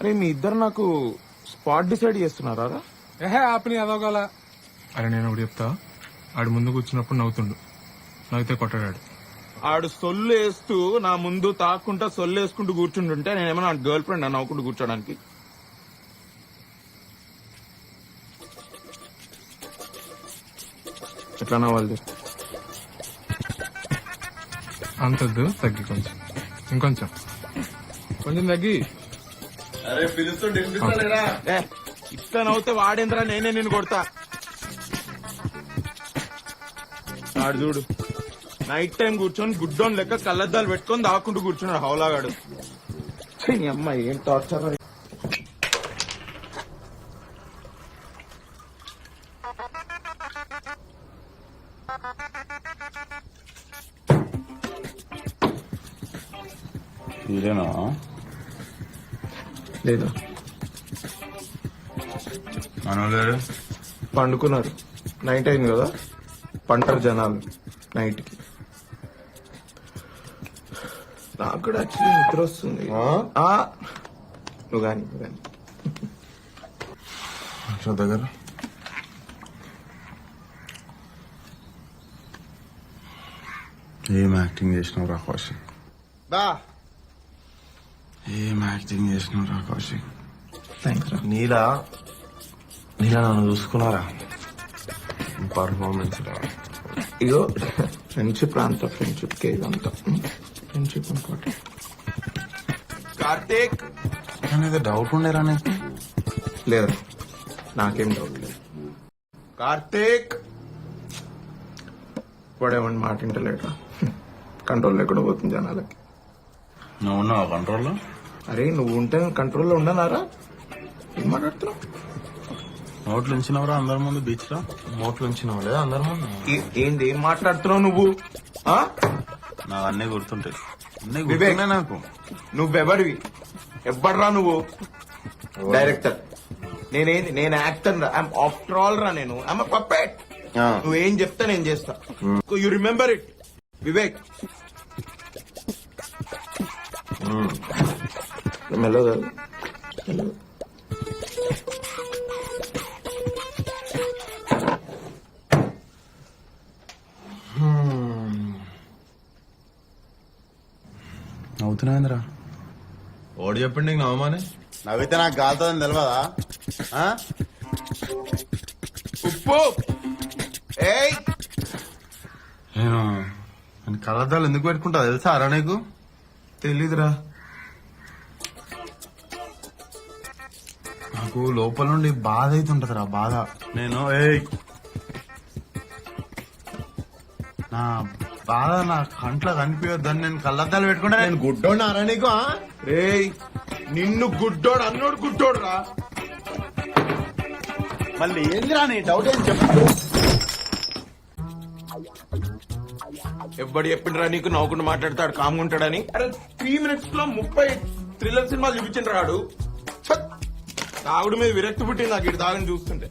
అరే మీ ఇద్దరు నాకు స్పాట్ డిసైడ్ చేస్తున్నారా? ఏహే ఆపని అదోగల. అరే నేను ఒకటి చెప్తా, ఆడు ముందు కూర్చున్నప్పుడు నవ్వుతుండు, నవ్వితే కొట్టాడు. ఆడు సొల్లు వేస్తూ నా ముందు తాక్కుంటా సొల్లు వేసుకుంటూ కూర్చుంటుంటే నేనేమన్నా గర్ల్ ఫ్రెండ్ అని నవ్వుకుంటూ కూర్చోడానికి? ఎట్లా నవ్వాలి? అంతద్దు, తగ్గి కొంచెం, ఇంకొంచెం, కొంచెం తగ్గి. అరే పిలుస్తుంటే ఇట్లా నవ్వుతే వాడేంద్రా, నేనే నిన్ను కొడతా. ఆడు చూడు నైట్ టైం కూర్చొని గుడ్డోన్ లెక్క కళ్ళద్దాలు పెట్టుకొని దాక్కుంటూ కూర్చున్నాడు హౌలాగాడు. అమ్మాయి ఏం టార్చర్. ఇదేనా లేదా మనోళ్ళు పండుకున్నారు, నైట్ అయింది కదా, పంటారు జనాలు నైట్ కి. నాకు కూడా యాక్చువల్లీ నిద్ర వస్తుంది. నువ్వు కానీ దగ్గర ఏం యాక్టింగ్ చేసినావు రా కౌశిక్? ఏం యాక్టింగ్ చేసినావు రా కౌశిక్? థ్యాంక్స్ రా. నీలా నన్ను చూసుకున్నారా పర్ఫార్మెన్స్ రా? ఇగో ఫ్రెండ్షిప్ అంతా ఫ్రెండ్షిప్ కే ఇదంతా ఫ్రెండ్షిప్ ఇంపార్టెంట్. కార్తీక్ అనేది డౌట్ ఉండేరా నీకు? లేదు, నాకేం డౌట్ లేదు. కార్తీక్ వాడేమన్నా మాట వింటలేట, కంట్రోల్ లేకుండా పోతుంది జనాలకి. నువ్వు ఉన్నావా కంట్రోల్లో? అరే నువ్వు ఉంటే కంట్రోల్లో ఉండనారా? ఏం మాట్లాడుతున్నావు? నోట్లు ఉంచినవరా అందరి ముందు బీచ్ లో? నోట్లు ఉంచినావు లేదా అందరి ముందు? ఏంది ఏం మాట్లాడుతున్నావు నువ్వు? నాకు అన్నీ గుర్తుంటాయి, అన్నీ వివేక్, గుర్తున్నాయి నాకు. నువ్వెవడివి? ఎవ్వడ్రా నువ్వు? డైరెక్టర్. నేనేంది? నేను యాక్టర్ రా. ఐఎమ్ ఆఫ్టర్ ఆల్ రా. నేను ఐఎమ్ పప్పెట్. నువ్వేం చెప్తా నేను చేస్తా. You remember it Vivek. మెల్లగా నవ్వుతున్నాయిందిరా. ఓడి చెప్పండి నీకు నవ్వమని. నవ్వితే నాకు కాలుతుందని తెలియదా? ఉప్పు నేను కళ్ళద్దాలు ఎందుకు పెట్టుకుంటా తెలుసా అరా నీకు? తెలీదురా. నాకు లోపల నుండి బాధ అవుతుంటదిరా, బాధ. నేను నా బాధ నా కంట్లో కనిపించొద్దని నేను కళ్ళద్దాలు పెట్టుకుంటా. నేను గుడ్డోన్నారా నీకు? రేయ్ నిన్ను గుడ్డోడు అన్నోడు గుడ్డోడు రా. మళ్ళీ ఏందిరా నీ డౌట్ ఏం చెప్పు. ఎవ్వడు చెప్పిండ్రా నీకు నవ్వుకుంటూ మాట్లాడతాడు కామ్గా ఉంటాడని? అరే 3 minutes లో 30 థ్రిల్లర్ సినిమాలు చూపించిన రాడు. తాగుడు మీద విరక్తి పుట్టింది నాకు ఇటు తాగని చూస్తుంటే.